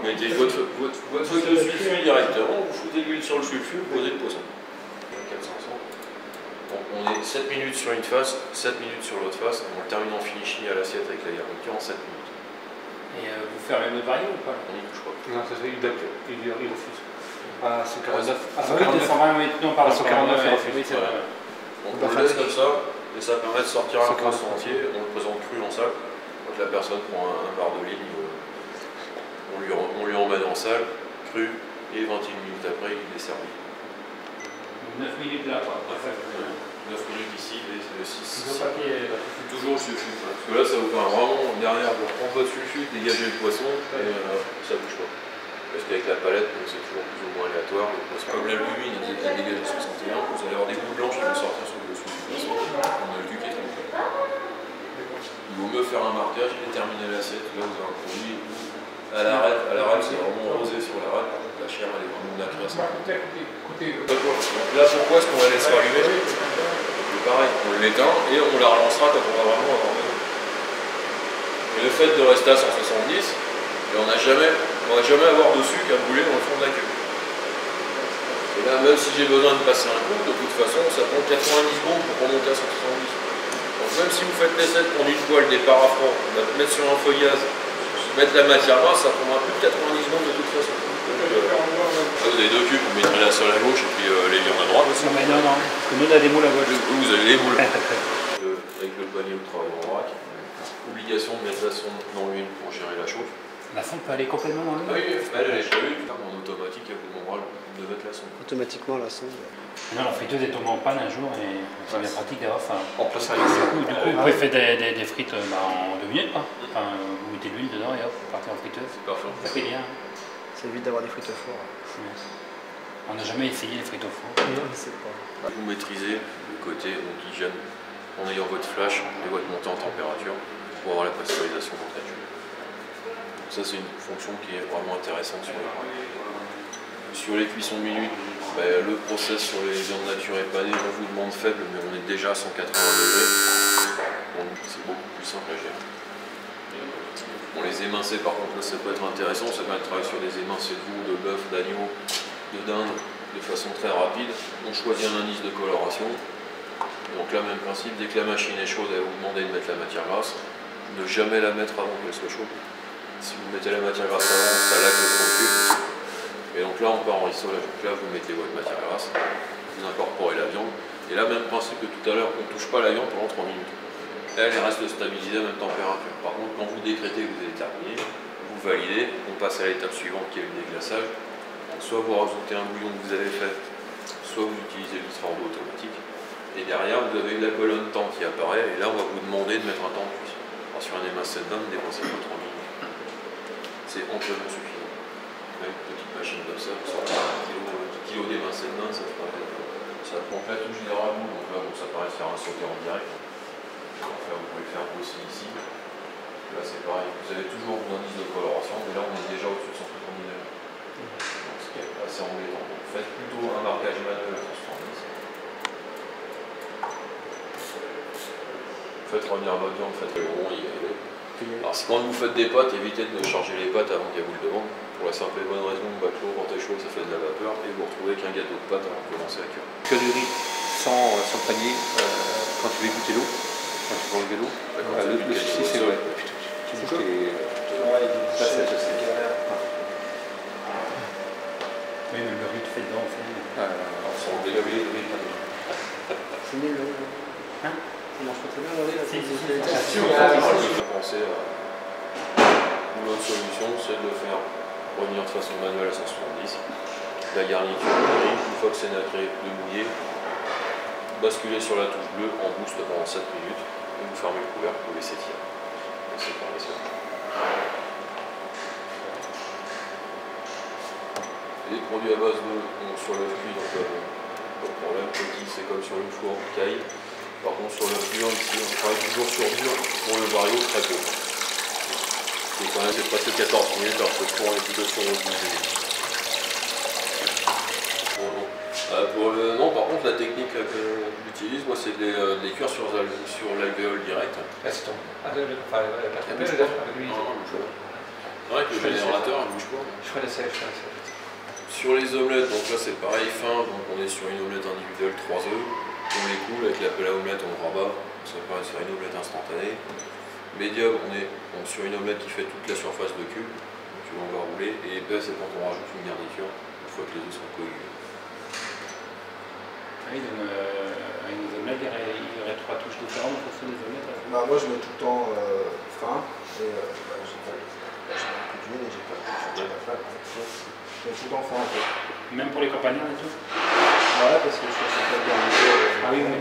vous mettez votre feuille de sulfure directement, vous foutez l'huile sur le sulfure, vous posez le poisson. 400. On est 7 minutes sur une face, 7 minutes sur l'autre face, on termine en finishing à l'assiette avec la garniture en 7 minutes. Et vous fermez le varié ou pas? On n'y touche pas. Non, ça fait il refuse. À 149. Ah oui, 220, oui, non, pardon. 149, il refuse. Oui, c'est vrai. On le laisse comme ça, et ça permet de sortir un poisson entier, on le présente cru en salle. Quand la personne prend un bar de ligne, on lui emmène en salle, cru, et 21 minutes après, il est servi. 9 minutes là, quoi. 9 minutes ici, et 6. C'est toujours le sulfure. Parce que là, ça vous permet vraiment, derrière, vous reprendre votre sulfure, dégager le poisson, et ça bouge pas. Parce qu'avec la palette, c'est toujours plus ou moins aléatoire. Comme l'albumine est dégagé à 61, vous allez avoir des boules blanches qui vont sortir sur le dessous du poisson. On a le cul qui est tranquille. Il vaut mieux faire un marquage et terminer l'assiette. Là, vous avez un produit à l'arête, c'est vraiment rosé sur l'arête. La chair, elle est vraiment nacrée à ça. Là, pourquoi est-ce qu'on la laisse rallumer? Pareil, on l'éteint et on la relancera quand on va vraiment avoir besoin. Et le fait de rester à 170, on va jamais avoir de sucre à brûler dans le fond de la queue. Et là, même si j'ai besoin de passer un coup, de toute façon, ça prend 90 secondes pour remonter à 170. Donc même si vous faites l'essai de prendre une poêle, des parafrans, mettre sur un feuillage, mettre la matière grasse, ça prendra plus de 90 secondes de toute façon. Là, vous avez deux cubes, vous mettrez la seule à gauche et puis les lions à droite. Non, mais non, parce que nous on a des moules à gauche. Vous avez les moules. Avec le panier au travail en vrac. Obligation de mettre la sonde dans l'huile pour gérer la chauffe. La sonde peut aller complètement dans l'huile? Ah oui, elle est prévue. En automatique, elle vous demandera de mettre la sonde. Automatiquement la sonde. Non, la friteuse est tombée en panne un jour et c'est bien pratique d'avoir ça. En plus, ça Du coup, vous pouvez faire des frites en 2 minutes. Hein. Enfin, vous mettez l'huile dedans et hop, vous partez en friteuse. C'est parfait. Ça fait bien. Ça évite d'avoir des frites au four. On n'a jamais essayé les frites au four. Non, je sais pas. Vous maîtrisez le côté hygiène en ayant votre flash et votre montée en température pour avoir la pasteurisation complète. Ça, c'est une fonction qui est vraiment intéressante sur les bras. Sur les cuissons minutes, le process sur les viandes nature épanées, on vous demande faible, mais on est déjà à 180 degrés. Donc c'est beaucoup plus simple à gérer. Bon, les émincés, par contre, là, ça peut être intéressant. Ça peut être travailler sur des émincés de veau, de bœuf, d'agneau, de dinde, de façon très rapide. On choisit un indice de coloration. Donc là, même principe, dès que la machine est chaude, elle va vous demander de mettre la matière grasse. Ne jamais la mettre avant qu'elle soit chaude. Si vous mettez la matière grasse avant, ça laque le produit. Et donc là, on part en rissolage. Donc là, vous mettez votre matière grasse, vous incorporez la viande. Et là, même principe que tout à l'heure, on ne touche pas la viande pendant 3 minutes. Elle reste stabilisée à la même température. Par contre, quand vous décrétez que vous avez terminé, vous validez, on passe à l'étape suivante qui est le déglaçage. Donc, soit vous rajoutez un bouillon que vous avez fait, soit vous utilisez le transforme automatique. Et derrière, vous avez la colonne temps qui apparaît, et là, on va vous demander de mettre un temps de cuisson. Alors, sur un émincé de dinde, dépensez pas 3 minutes. C'est amplement suffisant. Avec une petite machine comme ça, vous sortez 1 kg d'émincé de dinde, ça prend pas tout généralement. Donc là, bon, ça paraît de faire un sauté en direct. Là, vous pouvez le faire aussi ici. Là, c'est pareil. Vous avez toujours vos indices de coloration, mais là, on est déjà au-dessus de 170 degrés. Donc, ce qui est assez embêtant. Donc, faites plutôt un marquage manuel à 170. Faites revenir votre viande, faites le rond, il est. Alors, si quand vous faites des pâtes, évitez de charger les pâtes avant qu'elles vous le demandent. Pour la simple et bonne raison, l'eau, quand elle est chaude, ça fait de la vapeur et vous retrouvez qu'un gâteau de pâte avant de commencer à cuire. Que du riz sans panier quand tu veux goûter l'eau, quand tu prends le vélo. Le souci, c'est vrai. C'est ça, je sais. Oui, mais le riz fait dedans, Sans délaver le riz. C'est nul, hein? Ça marche pas très bien, regardez, Pensez à l'autre solution, c'est de le faire revenir de façon manuelle à 170. La garniture du riz, une fois que c'est nacré, de mouiller, basculer sur la touche bleue en boost pendant 7 minutes et vous fermez le couvercle, vous laissez tirer. Et c'est pareil, ça. Les produits à base de sur l'œuf cuit, donc pas de problème, petit, c'est comme sur une four caille. Par contre, sur l'œuf dur, ici, on travaille toujours sur dur pour le vario très peu. Et quand même, c'est presque 14 minutes, alors que le four est plutôt sur le 12 minutes. Non, par contre, la technique que j'utilise, moi, c'est de les cuire sur l'alvéole direct. Là, c'est ton. Ah, avec lui. Avec le générateur, vous Je ferai l'essai, je ferai l'essai. Sur les omelettes, donc là c'est pareil, fin, donc on est sur une omelette individuelle 3 œufs. On les coule avec l'appel à omelette, on le rabat, ça permet de faire une omelette instantanée. Médium, on est donc sur une omelette qui fait toute la surface de cube, donc on va rouler, et épais c'est quand on rajoute une garniture, une fois que les œufs sont coagulés. Ah oui, donc avec les omelettes, il y aurait 3 touches différentes pour faire des omelettes. Bah, moi je mets tout le temps fin, et j'ai pas un coup d'huile et j'ai pas de flamme. Je mets tout le temps fin en fait. Même pour les campagnards et tout? Ouais, parce que je suis pas bien. Ah oui, oui.